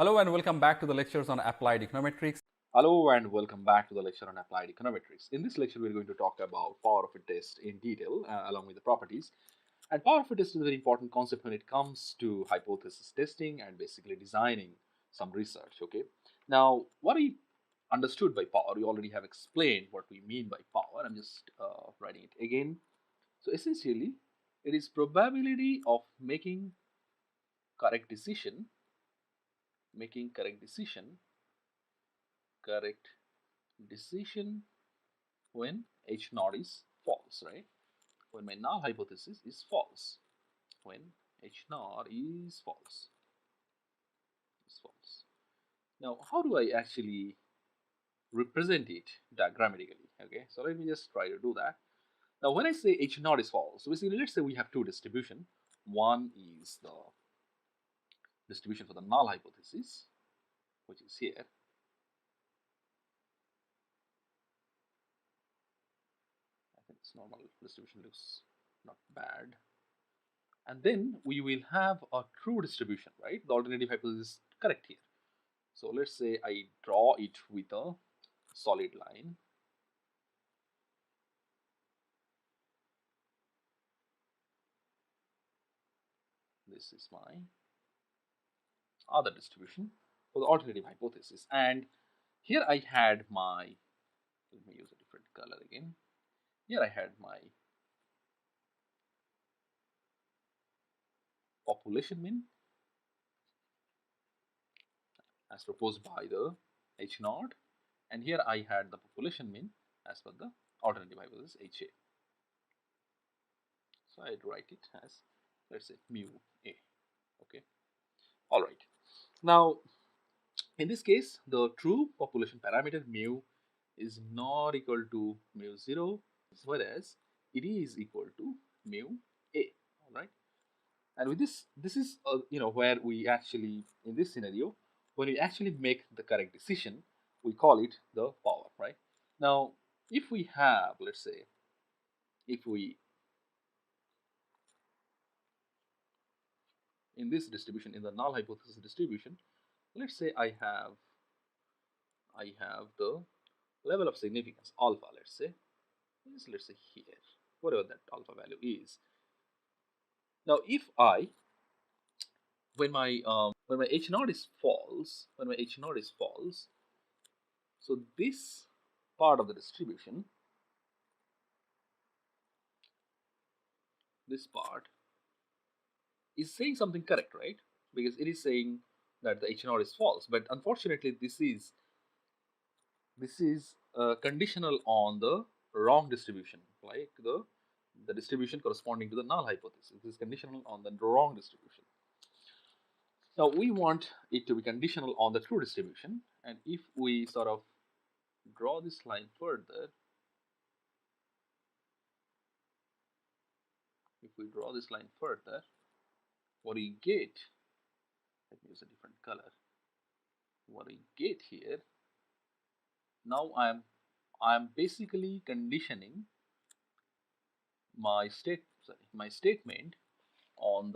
Hello and welcome back to the lectures on applied econometrics. Hello and welcome back to the lecture on applied econometrics. In this lecture, we're going to talk about power of a test in detail along with the properties. And power of a test is a very important concept when it comes to hypothesis testing and basically designing some research. Okay. Now, what we understood by power, we already have explained what we mean by power. I'm just writing it again. So essentially, it is probability of correct decision, making correct decision when H naught is false, right? When my null hypothesis is false. When H naught is false. Now, how do I actually represent it diagrammatically? Okay, so let me just try to do that. Now, when I say H naught is false, basically, let's say we have two distribution. One is the distribution for the null hypothesis, which is here. I think its normal distribution looks not bad. And then we will have a true distribution, right? The alternative hypothesis is correct here. So let's say I draw it with a solid line. This is my other distribution for the alternative hypothesis. And here I had my, let me use a different color again. Here I had my population mean as proposed by the H naught. And here I had the population mean as per the alternative hypothesis HA. So I'd write it as, let's say, mu A. Okay. All right. Now, in this case, the true population parameter mu is not equal to mu0, whereas it is equal to mu A. All right. And with this is where we actually, in this scenario, when we actually make the correct decision, we call it the power, right? Now, if we have, let's say, if we in this distribution, in the null hypothesis distribution, let's say I have the level of significance alpha, let's say here, whatever that alpha value is. Now, if I when my H naught is false, so this part of the distribution, this part is saying something correct, right? Because it is saying that the H naught is false, but unfortunately, this is conditional on the wrong distribution, like the distribution corresponding to the null hypothesis. This is conditional on the wrong distribution. Now we want it to be conditional on the true distribution, and if we sort of draw this line further, what we get, let me use a different color. What we get here, now I'm basically conditioning my statement on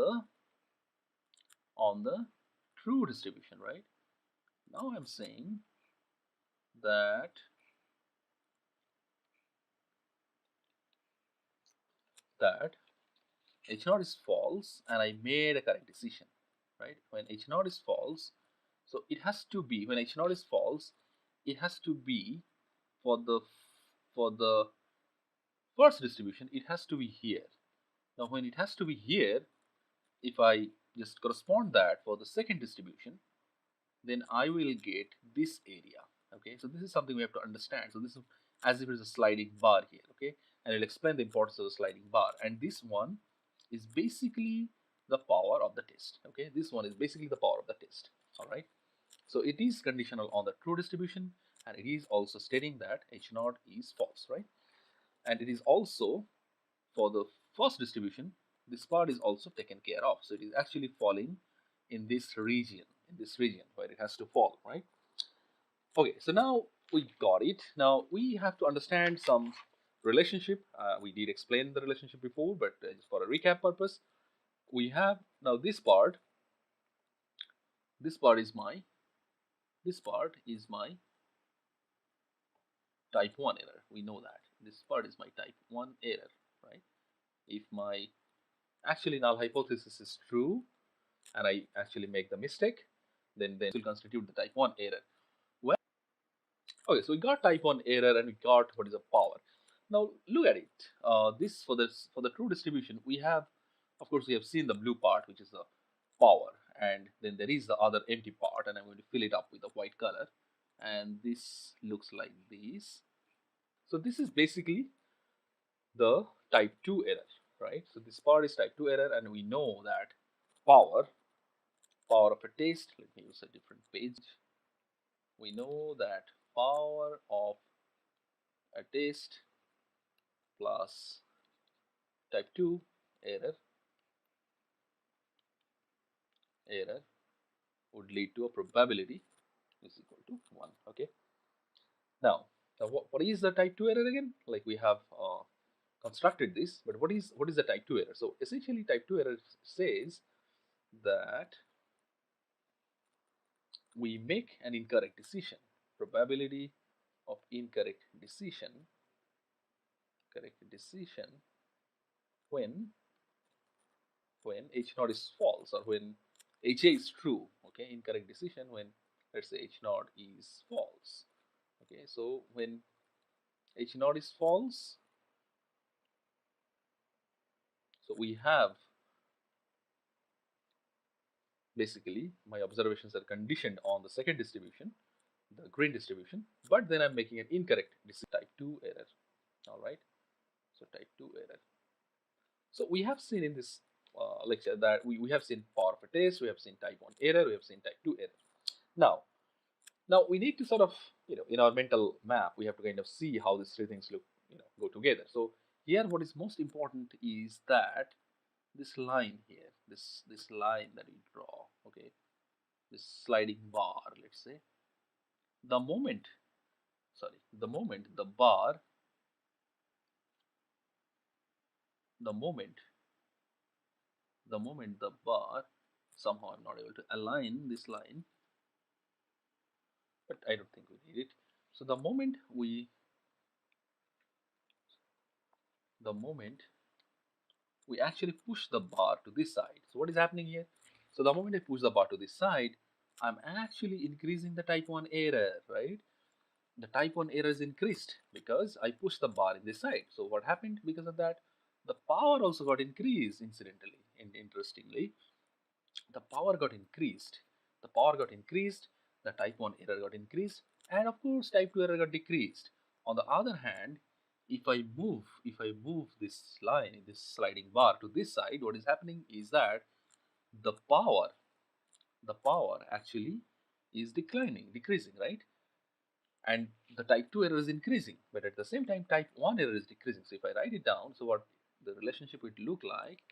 the true distribution, right? Now I'm saying that H naught is false and I made a correct decision, right? When H naught is false, so it has to be, when H naught is false, it has to be for the first distribution, it has to be here. Now when it has to be here, if I just correspond that for the second distribution, then I will get this area. Okay, so this is something we have to understand. So this is as if it's a sliding bar here. Okay, and I'll explain the importance of the sliding bar. And this one is basically the power of the test. Okay, this one is basically the power of the test. All right, so it is conditional on the true distribution, and it is also stating that H naught is false, right? And it is also for the first distribution, this part is also taken care of. So it is actually falling in this region, where it has to fall, right? Okay, so now we got it. Now we have to understand some relationship. We did explain the relationship before, but just for a recap purpose, we have now this part. This part is my this part is my type 1 error. We know that this part is my type 1 error, right? If my actually null hypothesis is true and I actually make the mistake, then it will constitute the type 1 error. Well, okay, so we got type 1 error and we got what is a power. Now look at it. This for the true distribution, we have, of course, we have seen the blue part, which is the power, and then there is the other empty part, and I'm going to fill it up with a white color, and this looks like this. So this is basically the type 2 error, right? So this part is type 2 error, and we know that power of a test, let me use a different page. We know that power of a test plus type 2 error would lead to a probability is equal to 1. Okay. Now what is the type 2 error again? Like we have constructed this, but what is the type 2 error? So essentially type 2 error says that we make an incorrect decision. Probability of incorrect decision when h naught is false, or when HA is true. Okay, incorrect decision when, let's say, h naught is false. Okay, so when h naught is false, so we have basically my observations are conditioned on the second distribution, the green distribution, but then I'm making an incorrect type 2 error. All right, so type 2 error. So we have seen in this lecture that we have seen power of a test, we have seen type 1 error, we have seen type 2 error. Now we need to sort of, in our mental map, we have to kind of see how these three things look, go together. So here what is most important is that this line here, this line that we draw, okay, this sliding bar, let's say, the moment the bar, the moment the bar, somehow I'm not able to align this line, but I don't think we need it. So the moment we actually push the bar to this side, so what is happening here? So the moment I push the bar to this side, I'm actually increasing the type 1 error, right? The type 1 error is increased because I pushed the bar in this side. So what happened because of that? The power also got increased, incidentally and interestingly. The power got increased. The type 1 error got increased, and of course type 2 error got decreased. On the other hand, if I move this line, this sliding bar to this side, what is happening is that the power actually is decreasing, right? And the type 2 error is increasing, but at the same time type 1 error is decreasing. So if I write it down, so what the relationship would look like,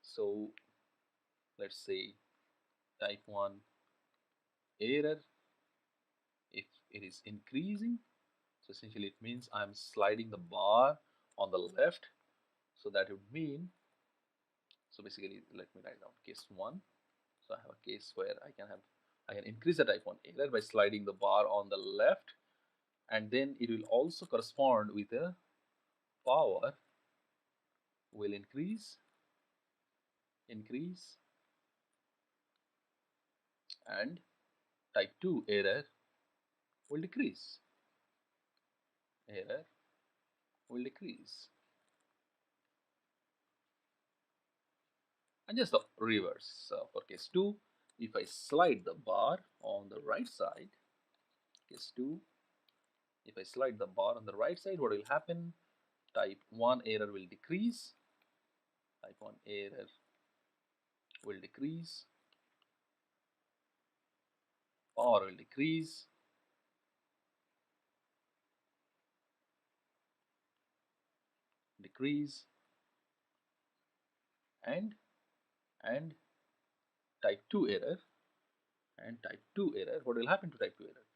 so let's say type 1 error, if it is increasing, so essentially it means I'm sliding the bar on the left. So that would mean, so basically let me write down case 1. So I have a case where I can increase the type 1 error by sliding the bar on the left, and then it will also correspond with a power will increase, and type 2 error will decrease. And just the reverse. For case 2, if I slide the bar on the right side, case 2, if I slide the bar on the right side, what will happen? Type 1 error will decrease. Power will decrease. And type 2 error, what will happen to type 2 error?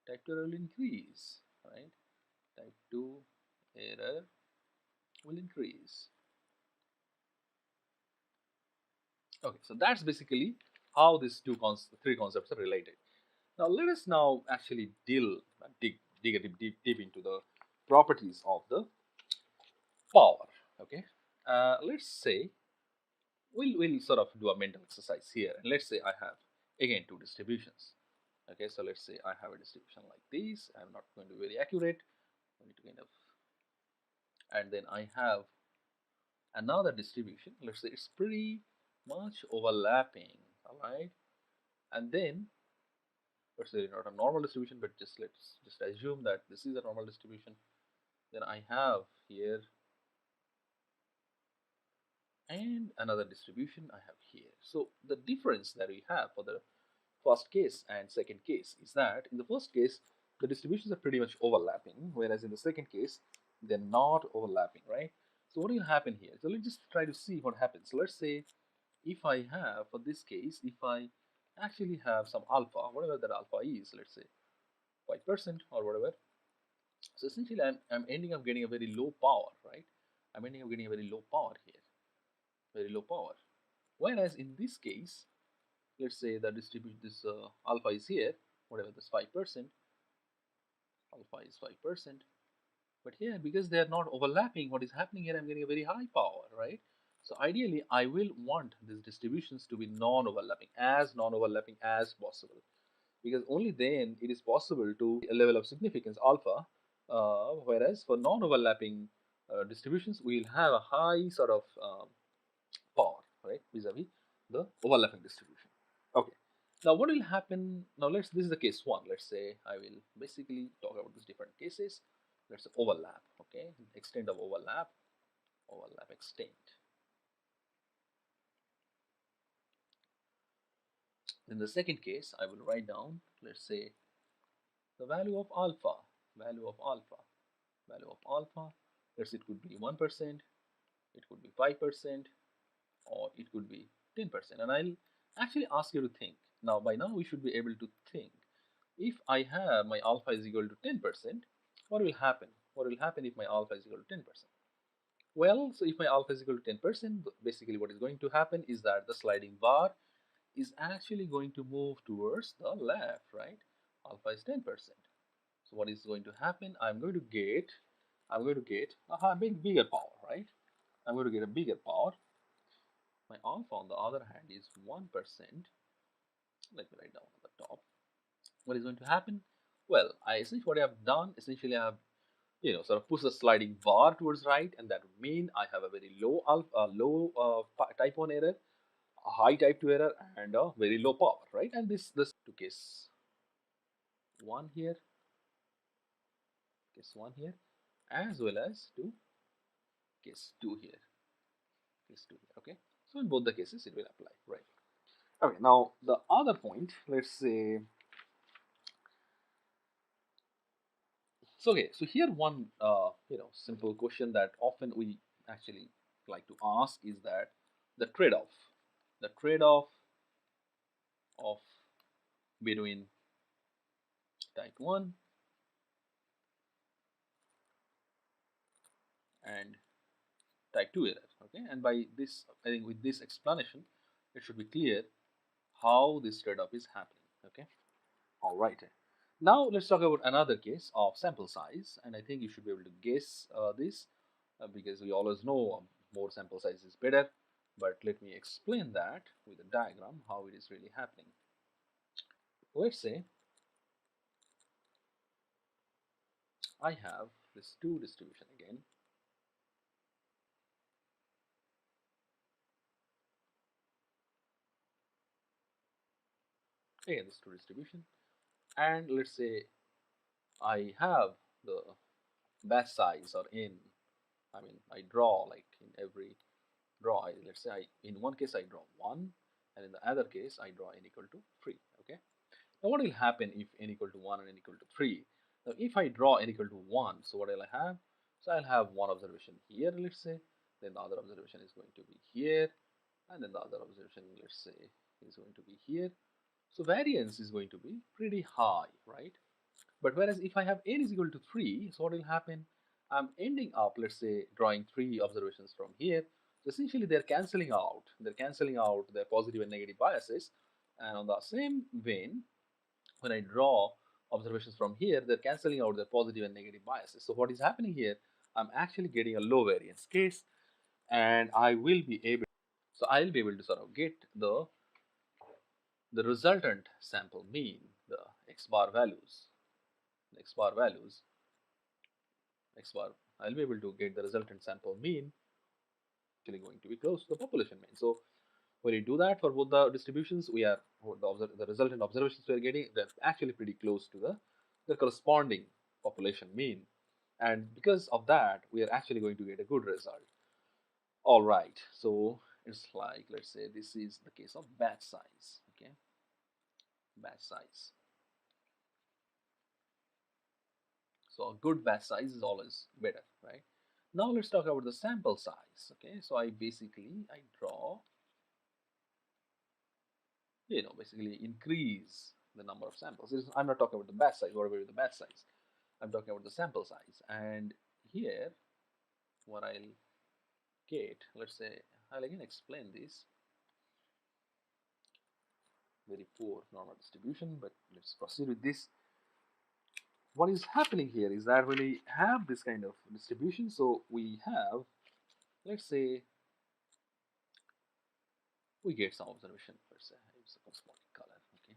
Type 2 error will increase, right? Type 2 error will increase. Okay, so that's basically how these three concepts are related. Now let us now actually dig a deep into the properties of the power. Okay, let's say we'll sort of do a mental exercise here, and let's say I have again two distributions. Okay, so let's say I have a distribution like this. I'm not going to be very accurate. I need to kind of, and then I have another distribution. Let's say it's pretty much overlapping. All right, and then let's say not a normal distribution, but let's just assume that this is a normal distribution. Then I have here and another distribution I have here. So the difference that we have for the first case and second case is that in the first case the distributions are pretty much overlapping, whereas in the second case they're not overlapping, right? So what will happen here? So let's just try to see what happens. So let's say if I have, for this case, if I actually have some alpha, whatever that alpha is, let's say 5% or whatever. So essentially I'm ending up getting a very low power, right? I'm ending up getting a very low power here, very low power. Whereas in this case, let's say the distribution, this alpha is here, whatever this 5%, alpha is 5%. But here, because they are not overlapping, what is happening here, I'm getting a very high power, right? So ideally, I will want these distributions to be non-overlapping as possible, because only then it is possible to a level of significance alpha, whereas for non-overlapping distributions, we will have a high sort of power, right, vis-a-vis the overlapping distribution. Okay. Now what will happen? Now this is the case one. Let's say I will basically talk about these different cases. Let's say overlap, okay, extent of overlap, overlap extent. In the second case, I will write down, let's say, the value of alpha, value of alpha, value of alpha. Let's say it could be 1%, it could be 5%, or it could be 10%. And I'll actually ask you to think. Now, by now, we should be able to think. If I have my alpha is equal to 10%, what will happen? What will happen if my alpha is equal to 10%? Well, so if my alpha is equal to 10%, basically what is going to happen is that the sliding bar is actually going to move towards the left, right? Alpha is 10%. So what is going to happen? I'm going to get a bigger power, right? I'm going to get a bigger power. My alpha, on the other hand, is 1%. Let me write down on the top. What is going to happen? Well, essentially what I have done, essentially I have sort of pushed the sliding bar towards right, and that would mean I have a very low type 1 error, a high type 2 error, and a very low power, right? And this to case 1 here, case 1 here, as well as to case 2 here, case 2 here. Okay, so in both the cases it will apply, right? Okay, now the other point, let's say, so okay, so here one simple question that often we actually like to ask is that the trade-off of between type 1 and type 2 error. Okay, and by this, I think with this explanation, it should be clear how this trade-off is happening. Okay, all right. Now let's talk about another case of sample size, and I think you should be able to guess this because we always know more sample size is better. But let me explain that with a diagram how it is really happening. Let's say I have this 2 distribution again. Again, this 2 distribution, and let's say I have the batch size or I mean, I draw like in every draw. Let's say in one case I draw 1, and in the other case I draw n equal to 3. Okay. Now what will happen if n equal to 1 and n equal to 3? Now if I draw n equal to 1, so what will I have? So I'll have one observation here, let's say, then the other observation is going to be here, and then the other observation, let's say, is going to be here. So variance is going to be pretty high, right? But whereas if I have n is equal to 3, so what will happen? I'm ending up, let's say, drawing 3 observations from here. So essentially they're cancelling out. They're cancelling out their positive and negative biases. And on the same vein, when I draw observations from here, they're canceling out their positive and negative biases. So what is happening here, I'm actually getting a low variance case, and I'll be able to sort of get the resultant sample mean, the x bar values, the x bar values, x bar, I'll be able to get the resultant sample mean actually going to be close to the population mean. So when you do that for both the distributions, we are the resultant observations we are getting, they're actually pretty close to the corresponding population mean, and because of that, we are actually going to get a good result. All right, so it's like, let's say this is the case of batch size. Okay, batch size. So a good batch size is always better, right? Now let's talk about the sample size. Okay, so I draw, basically increase the number of samples. I'm not talking about the batch size, whatever the batch size. I'm talking about the sample size. And here, what I'll get, let's say, I'll again explain this. Very poor normal distribution, but let's proceed with this. What is happening here is that when we have this kind of distribution, so we have, let's say, we get some observation, let's say, it's a corresponding color, okay.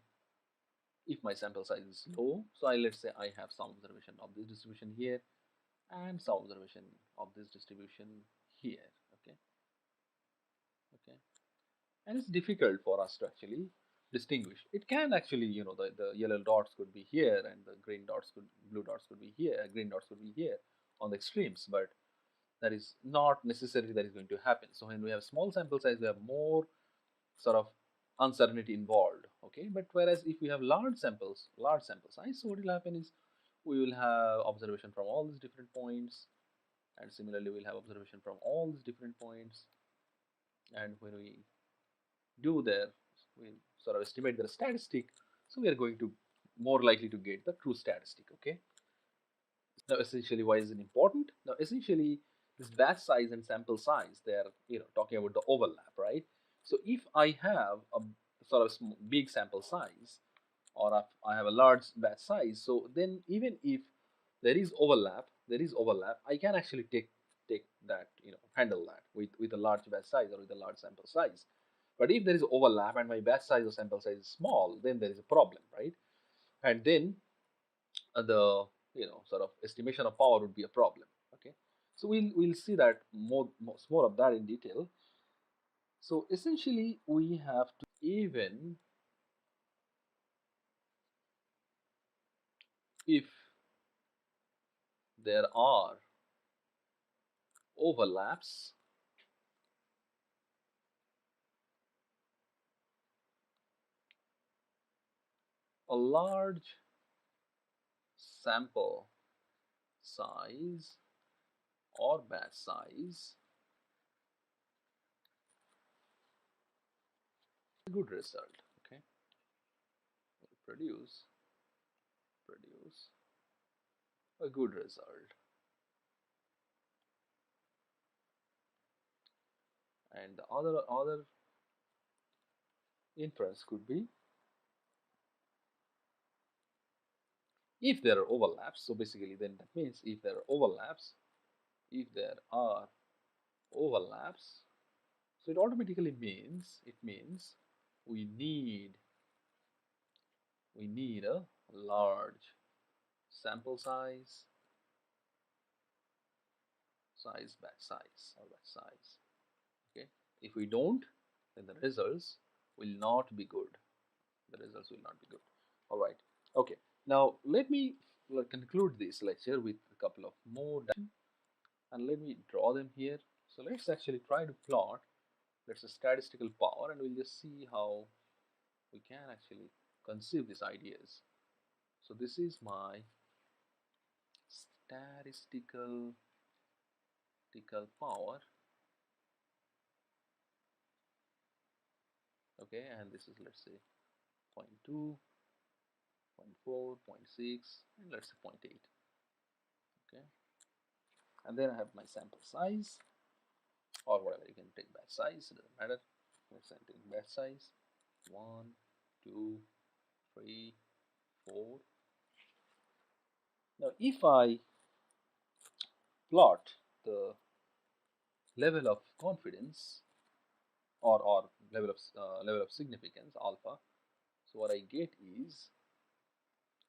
If my sample size is low, so let's say I have some observation of this distribution here, and some observation of this distribution here. Okay, okay, and it's difficult for us to actually distinguish. It can actually, the yellow dots could be here, and the blue dots could be here, green dots could be here on the extremes, but that is not necessarily that is going to happen. So when we have small sample size, we have more sort of uncertainty involved. Okay, but whereas if we have large sample size, so what will happen is we will have observation from all these different points, and similarly we'll have observation from all these different points, and when we do there, we sort of estimate the statistic, so we are going to more likely to get the true statistic. Okay, now essentially why is it important? Now essentially this batch size and sample size, they are talking about the overlap, right? So if I have a sort of big sample size, or if I have a large batch size, so then even if there is overlap, I can actually take that, handle that with a large batch size or with a large sample size. But if there is overlap and my batch size or sample size is small, then there is a problem, right? And then the sort of estimation of power would be a problem. Okay, so we'll see that more of that in detail. So essentially we have to, even if there are overlaps, a large sample size or batch size, a good result. Okay, produce a good result. And the other inference could be, if there are overlaps, so basically then that means if there are overlaps, so it automatically means, we need a large sample size, batch size. Okay, if we don't, then the results will not be good. All right. Okay, now let me conclude this lecture with a couple of more, and let me draw them here. So let's actually try to plot, let's say, statistical power, and we'll just see how we can actually conceive these ideas. So this is my statistical power. Okay, and this is, let's say, 0.2, 0.4, 0.6, and let's say 0.8. Okay, and then I have my sample size, or whatever, you can take batch size, it doesn't matter. Let's say I'm taking batch size 1, 2, 3, 4. Now, if I plot the level of confidence or level of significance alpha, so what I get is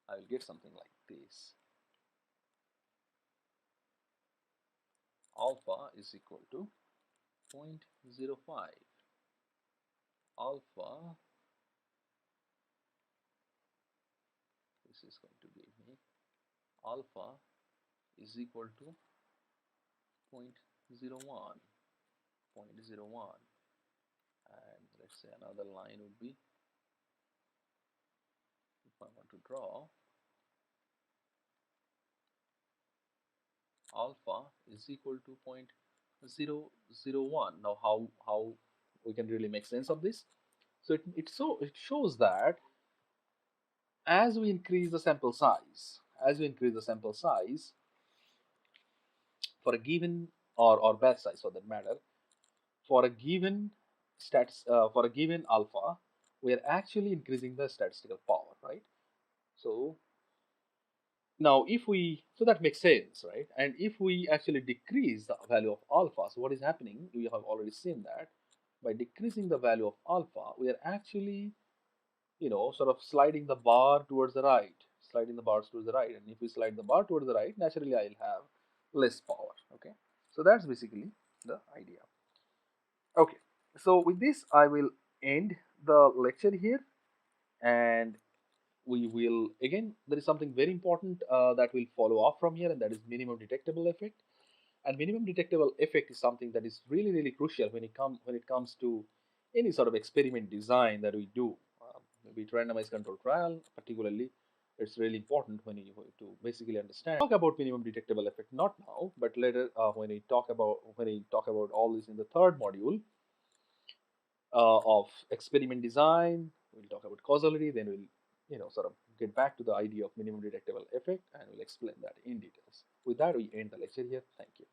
I will get something like this. Alpha is equal to 0.05. Alpha, this is going to give me alpha is equal to 0.01, 0.01, and let's say another line would be, if I want to draw, alpha is equal to 0.001. Now how we can really make sense of this? So it shows that as we increase the sample size, for a given or batch size for that matter, for a given for a given alpha, we are actually increasing the statistical power, right? So now if we, so that makes sense, right? And if we actually decrease the value of alpha, so what is happening, we have already seen that by decreasing the value of alpha, we are actually, sort of sliding the bar towards the right, sliding the bars towards the right. And if we slide the bar towards the right, naturally I'll have less power. Okay, so that's basically the idea. Okay, so with this I will end the lecture here, and we will, again, there is something very important that will follow up from here, and that is minimum detectable effect. And minimum detectable effect is something that is really crucial when it comes to any sort of experiment design that we do. Maybe randomized control trial particularly, it's really important when you to basically understand, talk about minimum detectable effect, not now but later, when we talk about all this in the third module of experiment design. We'll talk about causality, then we'll sort of get back to the idea of minimum detectable effect, and we'll explain that in details. With that, we end the lecture here. Thank you.